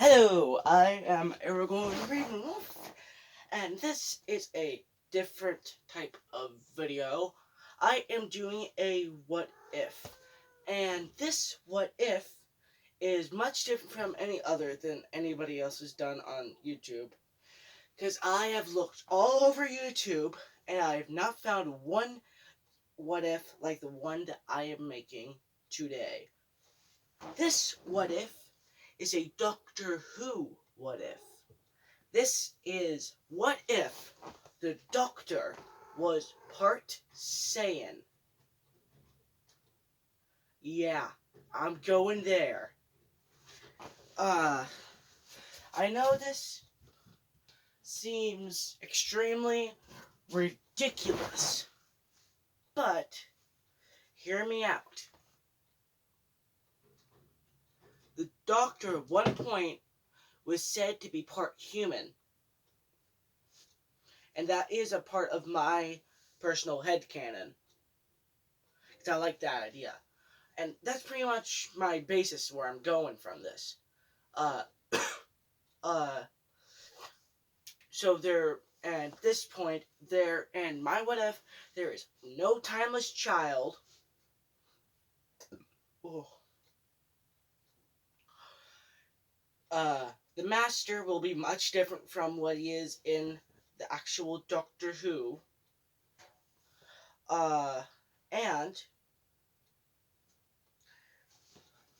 Hello, I am Aragorn Ravenwolf, and this is a different type of video. I am doing a what if, and this what if is much different from any other than anybody else has done on YouTube, because I have looked all over YouTube and I have not found one what if like the one that I am making today. This what if is a Doctor Who what if. This is what if the Doctor was part Saiyan. Yeah, I'm going there. Uh, I know this seems extremely ridiculous, but hear me out. The Doctor at one point was said to be part human, and that is a part of my personal headcanon, because I like that idea. And that's pretty much my basis where I'm going from this. Uh, uh, so there, and at this point, there, and my what if, there is no timeless child. Oh. The Master will be much different from what he is in the actual Doctor Who. Uh, and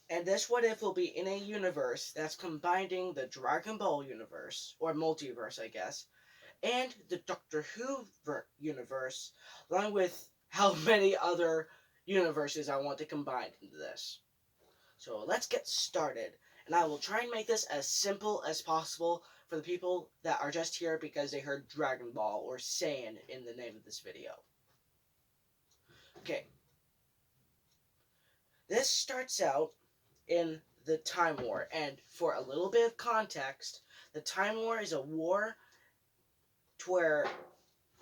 And this what if will be in a universe that's combining the Dragon Ball universe, or multiverse, I guess, and the Doctor Who universe, along with how many other universes I want to combine into this. So let's get started, and I will try and make this as simple as possible for the people that are just here because they heard Dragon Ball or Saiyan in the name of this video. Okay. This starts out in the Time War. And for a little bit of context, the Time War is a war to where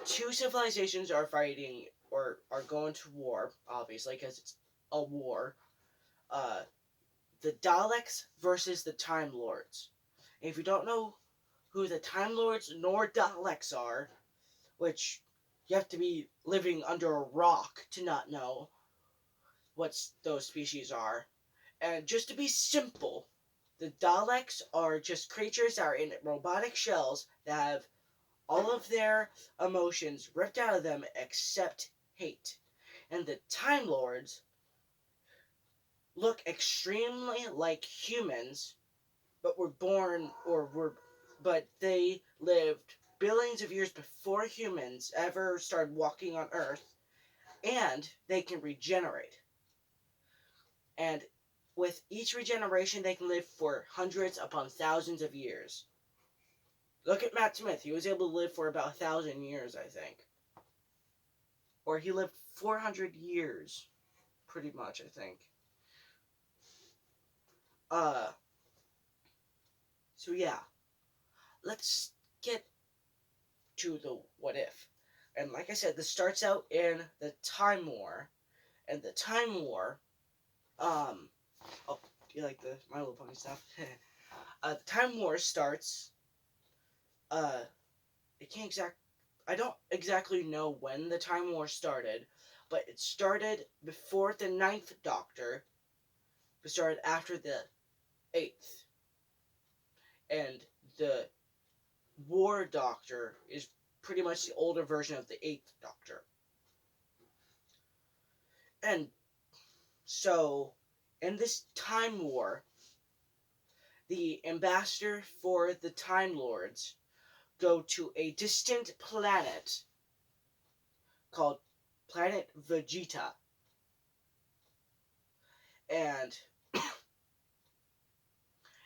two civilizations are fighting or are going to war, obviously, because it's a war. The Daleks versus the Time Lords. And if you don't know who the Time Lords nor Daleks are, which you have to be living under a rock to not know what those species are. And just to be simple, the Daleks are just creatures that are in robotic shells that have all of their emotions ripped out of them except hate. And the Time Lords look extremely like humans, but but they lived billions of years before humans ever started walking on Earth, and they can regenerate. And with each regeneration, they can live for hundreds upon thousands of years. Look at Matt Smith. He was able to live for about 1,000 years, I think. Or he lived 400 years, pretty much, I think. Uh, so yeah. Let's get to the what if. And like I said, this starts out in the Time War. And the Time War, oh, you like the My Little Pony stuff? The Time War starts, it can't I don't exactly know when the Time War started, but it started before the Ninth Doctor, but started after the Eighth. And the War Doctor is pretty much the older version of the Eighth Doctor. And so, in this Time War, the ambassador for the Time Lords go to a distant planet called Planet Vegeta. And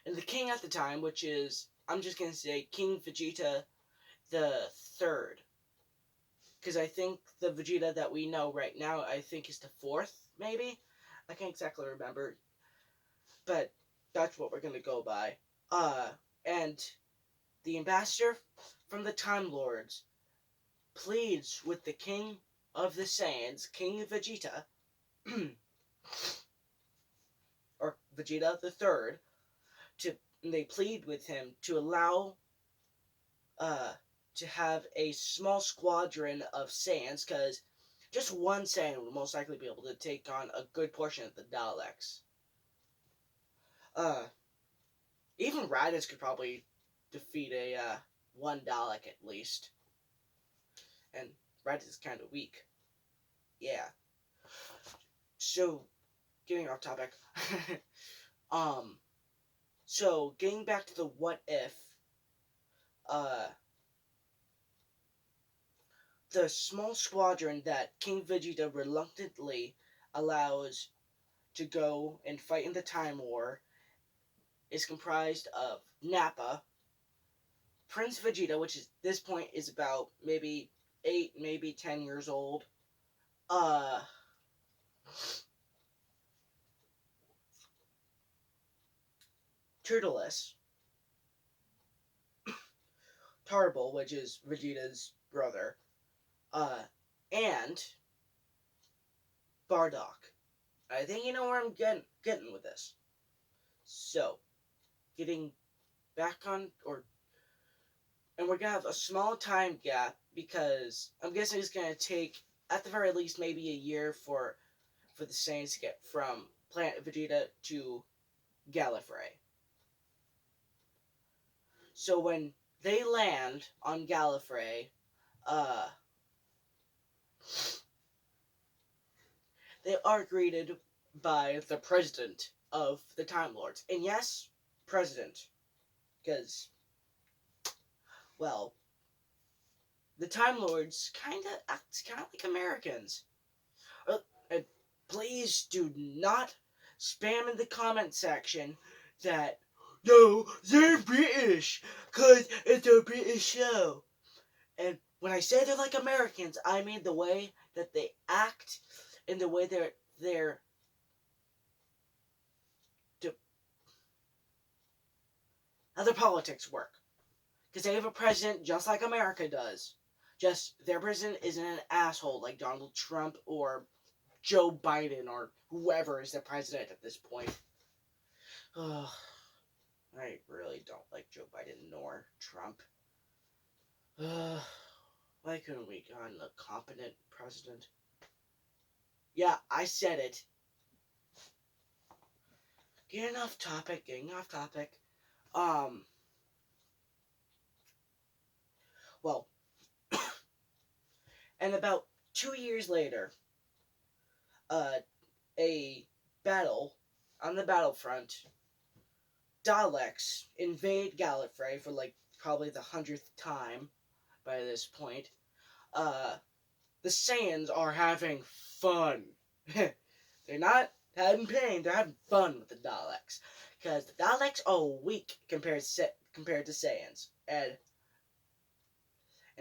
the king at the time, which is, I'm just going to say King Vegeta the Third. Because I think the Vegeta that we know right now, I think is the fourth, maybe? I can't exactly remember. But that's what we're going to go by. And the ambassador from the Time Lords pleads with the king of the Saiyans, King Vegeta, or Vegeta the Third, to and they plead with him to allow uh, to have a small squadron of Saiyans, because just one Saiyan would most likely be able to take on a good portion of the Daleks. Uh, Even Raditz could probably defeat a one Dalek at least, and Raditz is kind of weak. Yeah. So, getting off topic. um, so getting back to the what if, uh, the small squadron that King Vegeta reluctantly allows to go and fight in the Time War is comprised of Nappa, Prince Vegeta, which is this point is about maybe 8, maybe 10 years old, uh, Turtles, Tarble, which is Vegeta's brother, uh, and Bardock. I think you know where I'm getting with this. So, getting back on, and we're gonna have a small time gap because I'm guessing it's gonna take at the very least maybe a year for the Saints to get from Planet Vegeta to Gallifrey. So when they land on Gallifrey, uh, they are greeted by the president of the Time Lords. And yes, president, because, well, the Time Lords kind of act kind of like Americans. Uh, uh, Please do not spam in the comment section that, no, they're British, because it's a British show. And when I say they're like Americans, I mean the way that they act and the way they're how their politics work. Because they have a president just like America does. Just their president isn't an asshole like Donald Trump or Joe Biden or whoever is the president at this point. Ugh, I really don't like Joe Biden nor Trump. Why couldn't we gotten a competent president? Yeah, I said it. Getting off topic. Um, well, and about 2 years later, uh, a battle on the battlefront, Daleks invade Gallifrey for like probably the 100th time by this point. Uh, the Saiyans are having fun. They're not having pain, they're having fun with the Daleks. Because the Daleks are weak compared to Saiyans. And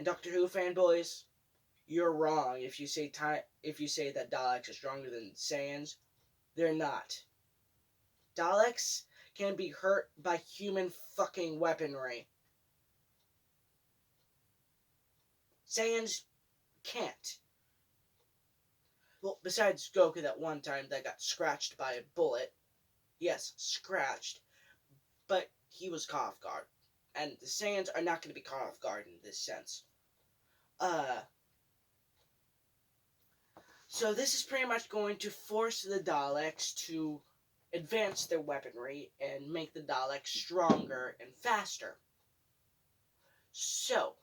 Doctor Who fanboys, you're wrong if you say that Daleks are stronger than Saiyans. They're not. Daleks can be hurt by human fucking weaponry. Saiyans can't. Well, besides Goku that one time that got scratched by a bullet. Yes, scratched. But he was caught off guard. And the Saiyans are not going to be caught off guard in this sense. So this is pretty much going to force the Daleks to advance their weaponry and make the Daleks stronger and faster. So,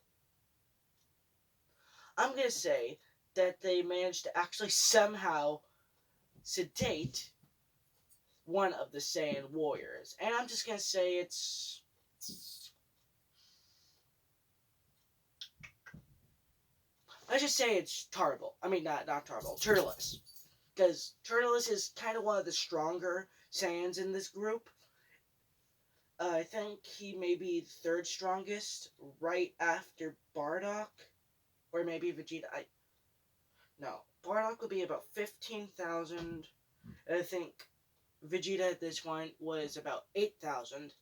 I'm going to say that they managed to actually somehow sedate one of the Saiyan warriors. And I'm just going to say it's... Let's just say it's Tarble. I mean, not Tarble, Turles. Because Turles is kind of one of the stronger Saiyans in this group. I think he may be third strongest, right after Bardock. Or maybe Vegeta. No, Bardock would be about 15,000. I think Vegeta at this point was about 8,000.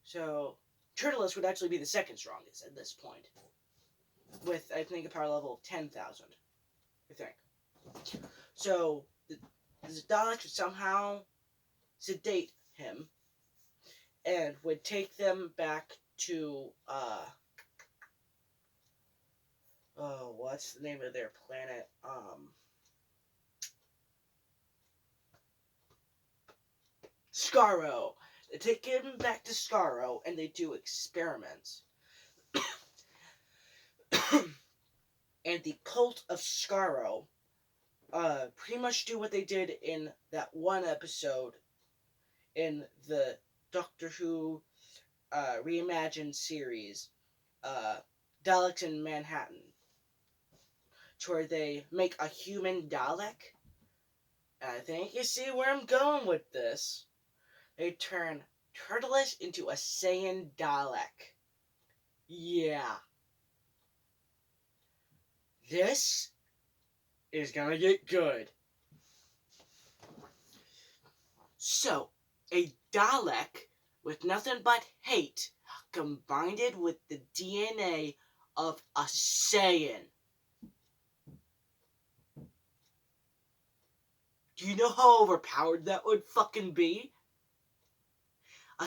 So, Turles would actually be the second strongest at this point. With, I think, a power level of 10,000. I think. So, the Daleks would somehow sedate him and would take them back to oh, what's the name of their planet? Skaro. They take him back to Skaro and they do experiments. And the cult of Skaro pretty much do what they did in that one episode in the Doctor Who reimagined series, uh, Daleks in Manhattan, to where they make a human Dalek. And I think you see where I'm going with this. They turn Turtles into a Saiyan Dalek. Yeah. This is gonna get good. So, a Dalek with nothing but hate combined it with the DNA of a Saiyan. Do you know how overpowered that would fucking be? A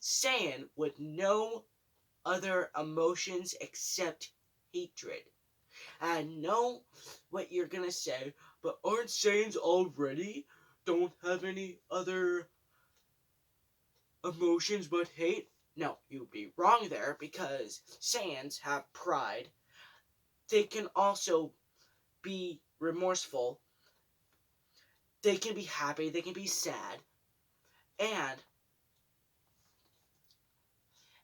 Saiyan with no other emotions except hatred. I know what you're gonna say, but aren't Saiyans already don't have any other emotions but hate? No, you'd be wrong there because Saiyans have pride. They can also be remorseful. They can be happy. They can be sad. And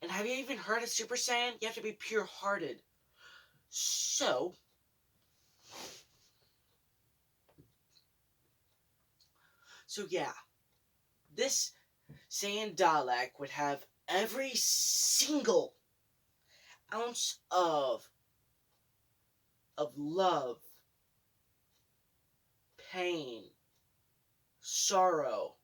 have you even heard of Super Saiyan? You have to be pure-hearted. So yeah, this Saiyan Dalek would have every single ounce of love, pain, sorrow,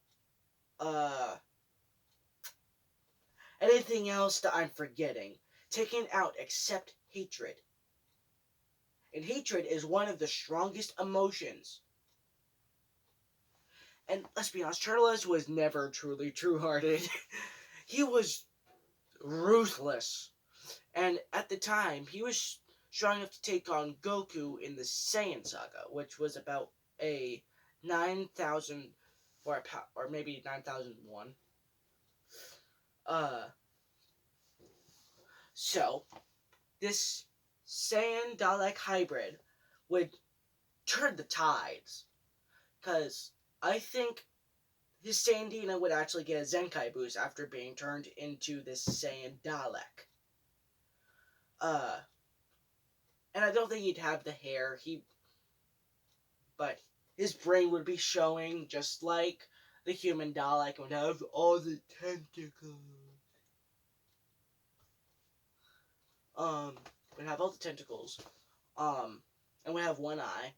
anything else that I'm forgetting, taken out except hatred. And hatred is one of the strongest emotions. And let's be honest, Turles was never truly true-hearted. He was ruthless. And at the time, he was strong enough to take on Goku in the Saiyan Saga, which was about a 9,000 or maybe 9,001. So this Saiyan Dalek hybrid would turn the tides, because I think his Saiyan Dina would actually get a Zenkai boost after being turned into this Saiyan Dalek. And I don't think he'd have the hair. But his brain would be showing just like the human Dalek and would have all the tentacles. Would have all the tentacles. And would have one eye.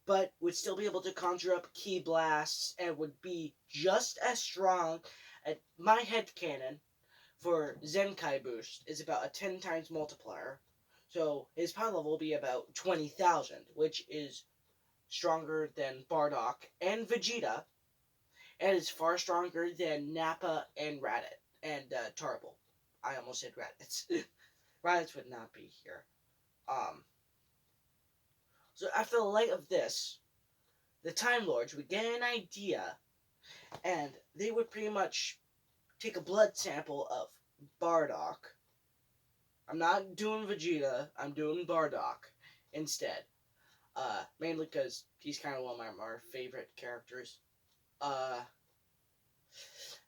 But would still be able to conjure up ki blasts and would be just as strong. At my headcanon for Zenkai boost is about a 10 times multiplier. So his power level will be about 20,000, which is stronger than Bardock and Vegeta, and is far stronger than Nappa and Raditz and Tarble. I almost said Raditz. Raditz would not be here. So after the light of this, the Time Lords would get an idea, and they would pretty much take a blood sample of Bardock. I'm not doing Vegeta, I'm doing Bardock instead. Mainly because he's kind of one of my more favorite characters.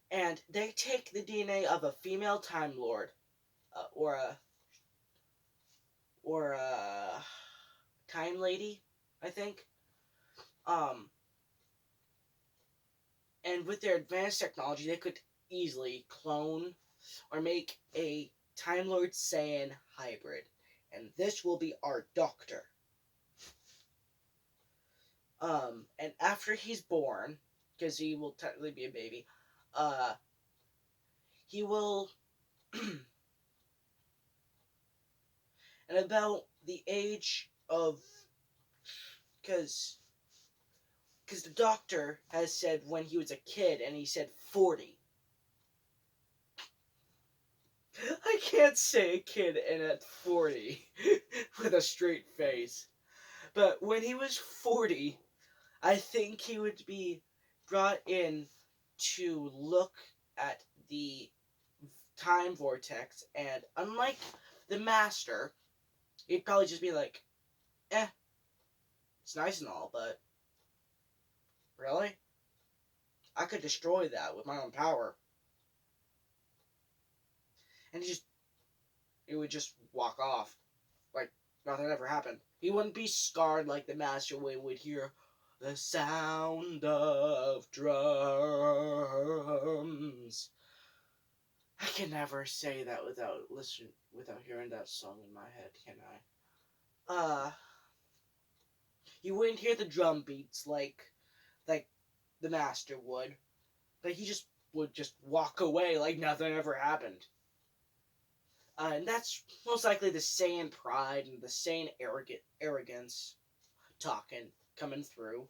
And they take the DNA of a female Time Lord, or a Time Lady, I think. And with their advanced technology, they could easily clone or make a Time Lord Saiyan hybrid. And this will be our Doctor. And after he's born, because he will technically be a baby, he will, at about the age of, because because the doctor has said when he was a kid, and he said 40. I can't say a kid and at 40 with a straight face. But when he was 40, I think he would be brought in to look at the time vortex, and unlike the master, he'd probably just be like, it's nice and all, but really? I could destroy that with my own power. And he would just walk off. Like nothing ever happened. He wouldn't be scarred like the master would hear the sound of drums. I can never say that without hearing that song in my head, can I? You wouldn't hear the drum beats like the master would, but he just would just walk away like nothing ever happened. And that's most likely the Saiyan pride and the Saiyan arrogance coming through.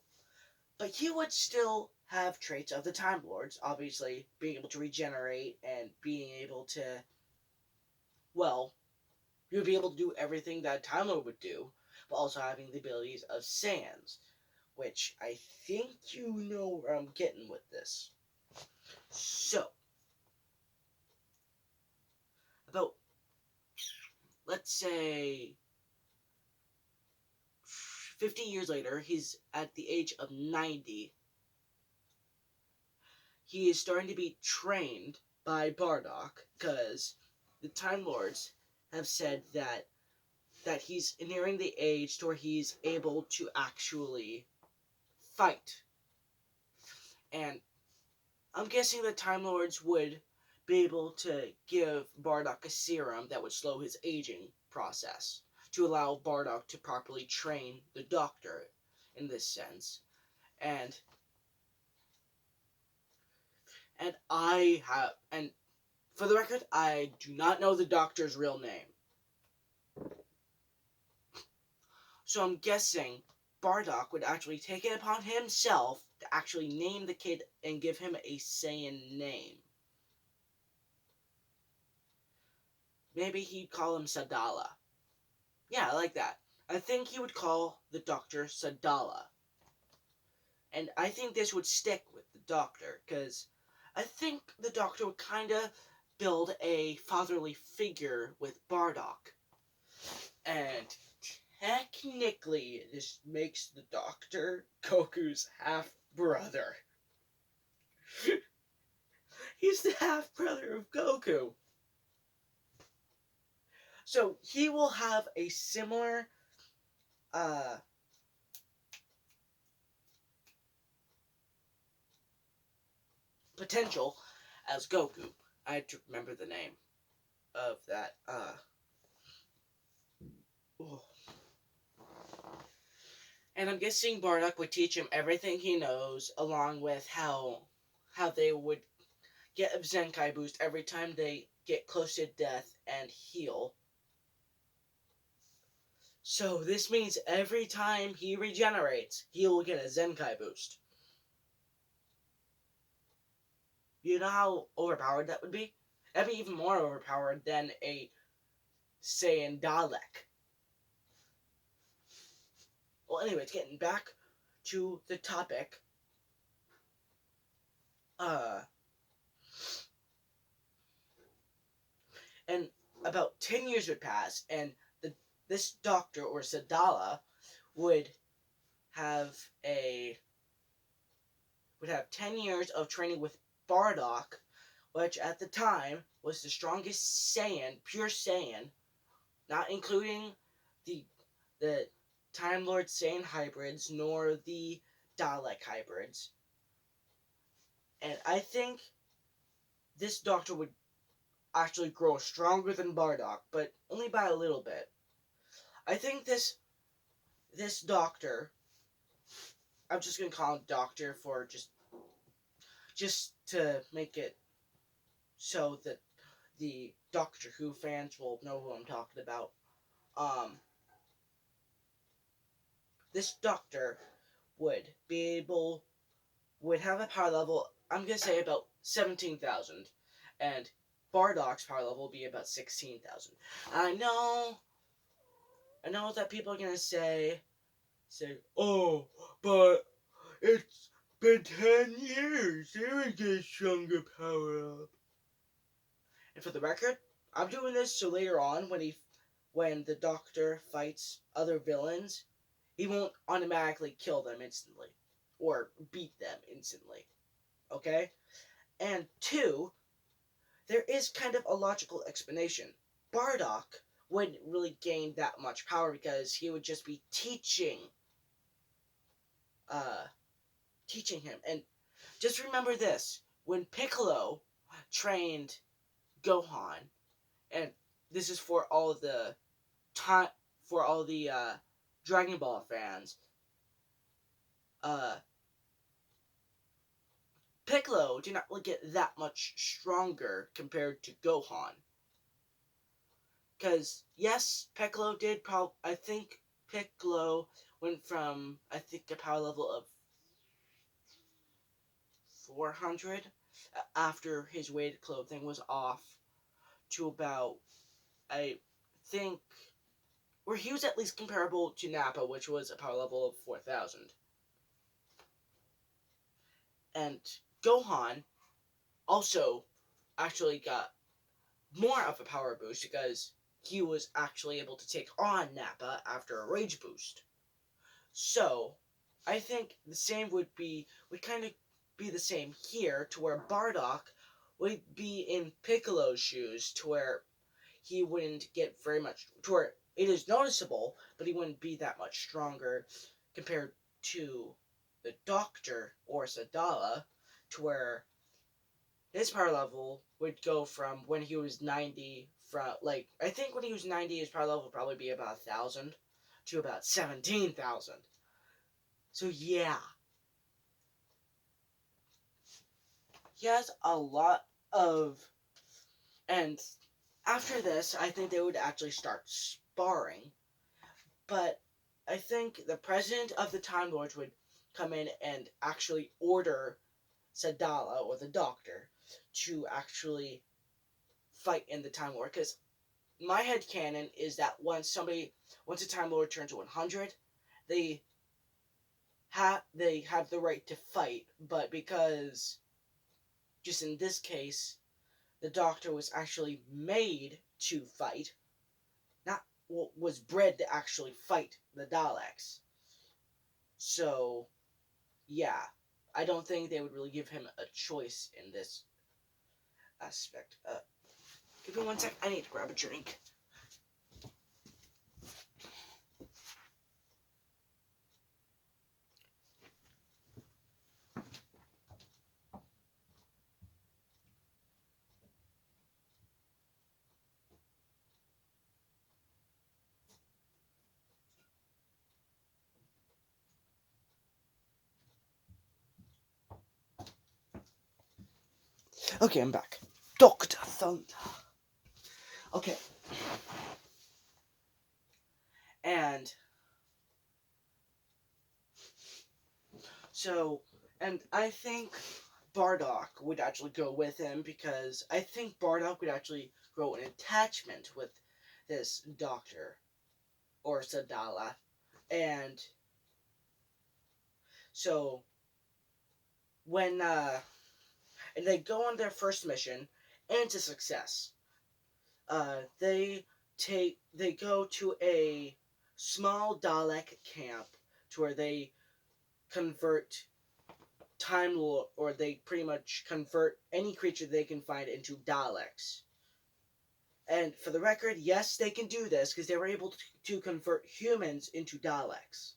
But he would still have traits of the Time Lords, obviously being able to regenerate and being able to, well, he would be able to do everything that a Time Lord would do, but also having the abilities of Saiyans, which I think you know where I'm getting with this. So, about, let's say, 50 years later, he's at the age of 90. He is starting to be trained by Bardock because the Time Lords have said that he's nearing the age to where he's able to actually fight. And I'm guessing the Time Lords would be able to give Bardock a serum that would slow his aging process to allow Bardock to properly train the Doctor in this sense. And for the record, I do not know the Doctor's real name. So I'm guessing Bardock would actually take it upon himself to actually name the kid and give him a Saiyan name. Maybe he'd call him Sadala. Yeah, I like that. I think he would call the Doctor Sadala. And I think this would stick with the Doctor, because I think the Doctor would kind of build a fatherly figure with Bardock. And technically, this makes the Doctor Goku's half-brother. He's the half-brother of Goku. So he will have a similar potential as Goku. I had to remember the name of that. And I'm guessing Bardock would teach him everything he knows, along with how they would get a Zenkai boost every time they get close to death and heal. So this means every time he regenerates, he will get a Zenkai boost. You know how overpowered that would be? That'd be even more overpowered than a Saiyan Dalek. Well, anyways, getting back to the topic. And about 10 years would pass, and this doctor, or Sadala, would have 10 years of training with Bardock, which at the time was the strongest Saiyan, pure Saiyan, not including the Time Lord Saiyan hybrids nor the Dalek hybrids. And I think this doctor would actually grow stronger than Bardock, but only by a little bit. I think this doctor, I'm just gonna call him Doctor for just to make it so that the Doctor Who fans will know who I'm talking about. This doctor would be able would have a power level, I'm gonna say about 17,000, and Bardock's power level will be about 16,000. I know that people are gonna say, oh, but it's been 10 years. They would get a stronger power up. And for the record, I'm doing this so later on when the Doctor fights other villains, he won't automatically kill them instantly or beat them instantly. Okay? And two, there is kind of a logical explanation. Bardock wouldn't really gain that much power because he would just be uh teaching him. And just remember this, when Piccolo trained Gohan, and this is for all the time for all the Dragon Ball fans, uh Piccolo did not really get that much stronger compared to Gohan. Because, yes, Piccolo did I think Piccolo went from, I think, a power level of 400 after his weighted clothing was off to about, I think, where he was at least comparable to Nappa, which was a power level of 4,000. And Gohan also actually got more of a power boost because he was actually able to take on Nappa after a rage boost. So, I think the same would kind of be the same here, to where Bardock would be in Piccolo's shoes, to where he wouldn't get very much, to where it is noticeable, but he wouldn't be that much stronger compared to the Doctor or Sadala, to where his power level would go from when he was 90, from, like, I think when he was 90, his power level would probably be about 1,000 to about 17,000. So yeah, he has a lot of, and after this, I think they would actually start sparring. But I think the president of the Time Lords would come in and actually order Sadala or the Doctor to actually fight in the Time Lord. Because my headcanon is that once a Time Lord turns 100, they have the right to fight, but because just in this case, the Doctor was actually made to fight, not was bred to actually fight the Daleks. So, yeah, I don't think they would really give him a choice in this aspect. Give me one sec. I need to grab a drink. Okay, I'm back. Dr. Thunder. Okay. And so, and I think Bardock would actually go with him because I think Bardock would actually grow an attachment with this Doctor or Sadala. And so when and they go on their first mission and it's a success. They go to a small Dalek camp to where they convert Time Lord, or they pretty much convert any creature they can find into Daleks. And for the record, yes, they can do this because they were able to convert humans into Daleks.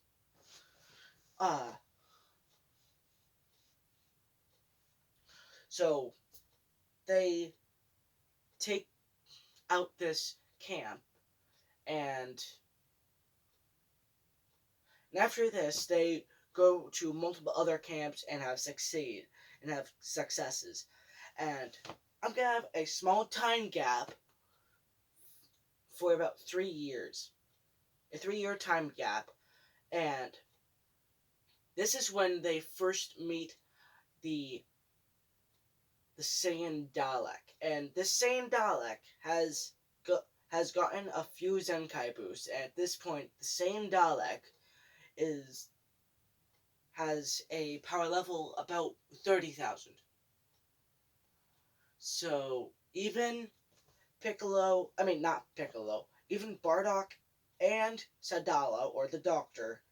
So they take out this camp, and after this, they go to multiple other camps and have successes. And I'm gonna have a small time gap for about 3 years, a 3-year time gap, and this is when they first meet the the Saiyan Dalek, and this Saiyan Dalek has gotten a few Zenkai boosts. At this point, the Saiyan Dalek is has a power level about 30,000. So even not Piccolo, even Bardock and Sadala, or the Doctor,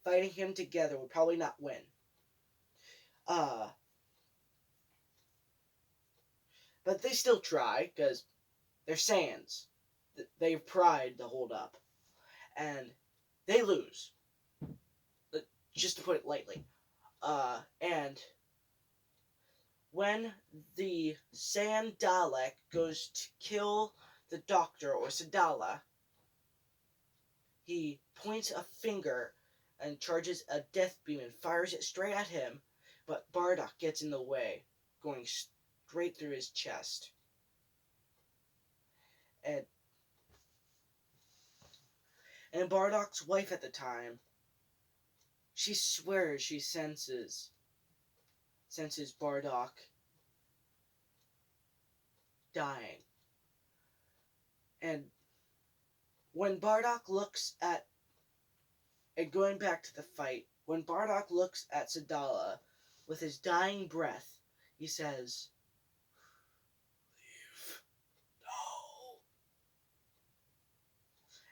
fighting him together would probably not win. Uh, but they still try, because they're Saiyans. They have pride to hold up. And they lose, just to put it lightly. And when the Saiyan Dalek goes to kill the Doctor, or Sadala, he points a finger and charges a death beam and fires it straight at him, but Bardock gets in the way, going straight through his chest. And Bardock's wife at the time, she swears she senses Bardock dying. And when Bardock looks at, and going back to the fight, when Bardock looks at Sadala with his dying breath, he says, "Leave now."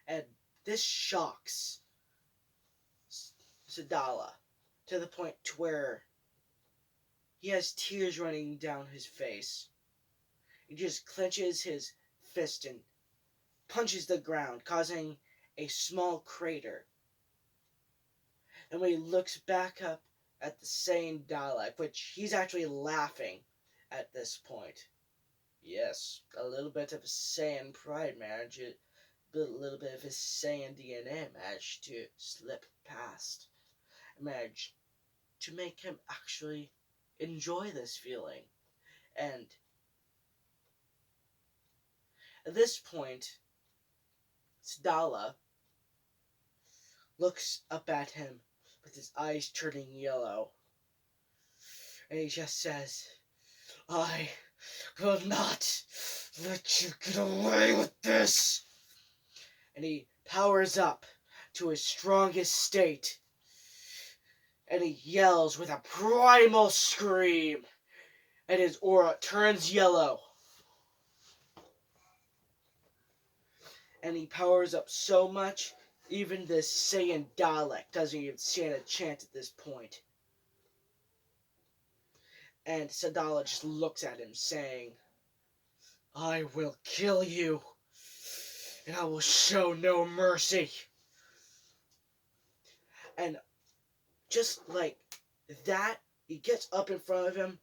And this shocks Sadala to the point to where he has tears running down his face. He just clenches his fist and punches the ground, causing a small crater. And when he looks back up at the Saiyan Dalek, which he's actually laughing at this point. Yes, a little bit of Saiyan pride managed, a little bit of his Saiyan DNA managed to slip past. Managed to make him actually enjoy this feeling. And at this point, Sadala looks up at him with his eyes turning yellow. And he just says, "I will not let you get away with this." And he powers up to his strongest state. And he yells with a primal scream. And his aura turns yellow. And he powers up so much, even this Saiyan Dalek doesn't even stand a chance at this point. And Sadala just looks at him, saying, "I will kill you, and I will show no mercy." And just like that, he gets up in front of him,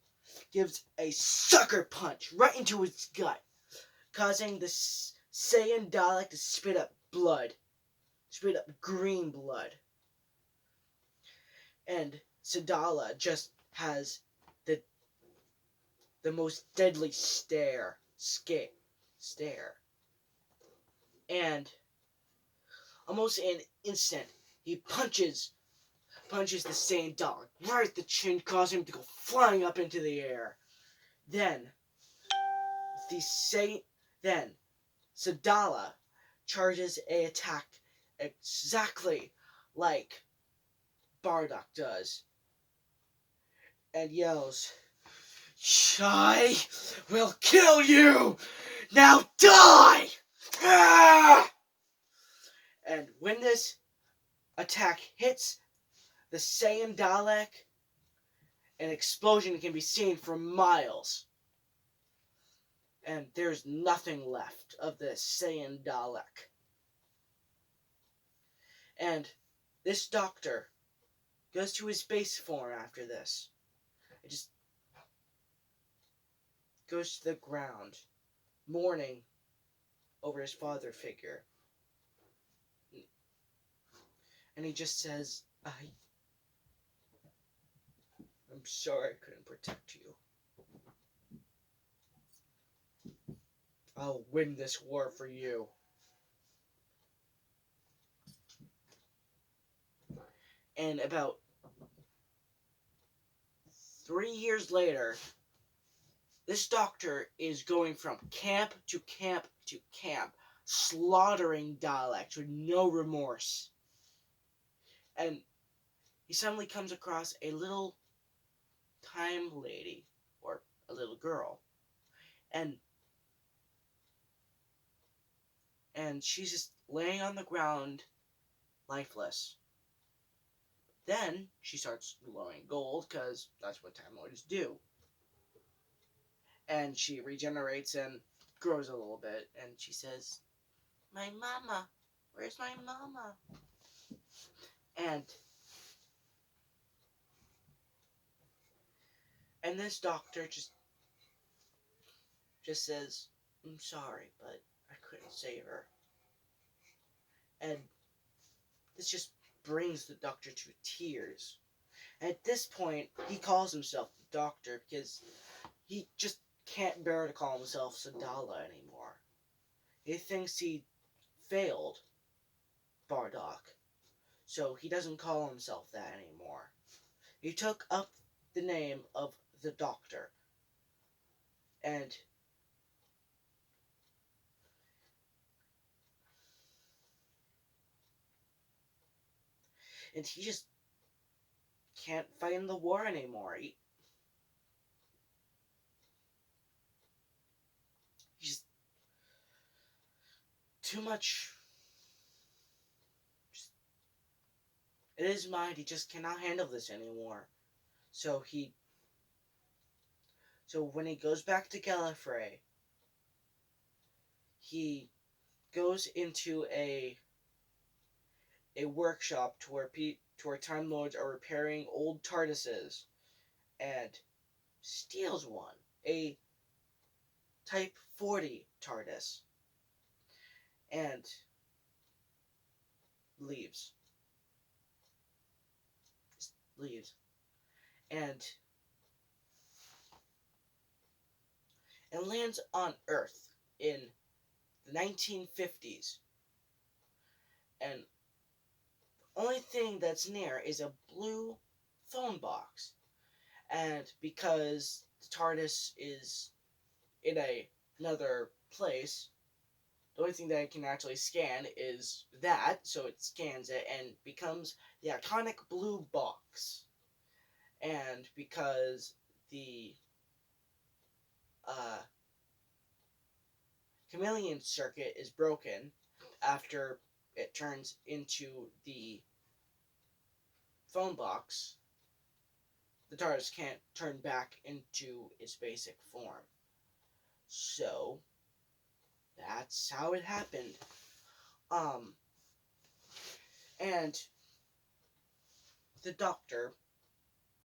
gives a sucker punch right into his gut, causing the Saiyan Dalek to spit up blood. Spit up green blood. And Sadala just has the most deadly stare. And almost in an instant, he punches the Saiyan Dalek right at the chin, causing him to go flying up into the air. Then Sadala charges an attack exactly like Bardock does, and yells, "I will kill you! Now die!" Ah! And when this attack hits the Saiyan Dalek, an explosion can be seen for miles. And there's nothing left of the Saiyan Dalek. And this Doctor goes to his base form after this. It just goes to the ground, mourning over his father figure. And he just says, I'm sorry I couldn't protect you. I'll win this war for you." And about 3 years later, this doctor is going from camp to camp to camp, slaughtering Daleks with no remorse. And he suddenly comes across a little time lady, or a little girl, and she's just laying on the ground, lifeless. Then she starts glowing gold, because that's what Time Lords do. And she regenerates and grows a little bit, and she says, "My mama, where's my mama?" And this doctor just says, "I'm sorry, but I couldn't save her." And this just brings the doctor to tears. At this point, he calls himself the Doctor because he just can't bear to call himself Sadala anymore. He thinks he failed Bardock, so he doesn't call himself that anymore. He took up the name of the Doctor, and he just can't fight in the war anymore. He's just too much. In his mind, he just cannot handle this anymore. So when he goes back to Gallifrey, he goes into a workshop to where Time Lords are repairing old TARDISes, and steals one, a Type 40 TARDIS, and leaves. Just leaves. And lands on Earth in the 1950s. And the only thing that's near is a blue phone box. And because the TARDIS is in another place, the only thing that it can actually scan is that, so it scans it and becomes the iconic blue box. And because the chameleon circuit is broken after it turns into the phone box, the TARDIS can't turn back into its basic form. So that's how it happened. And the Doctor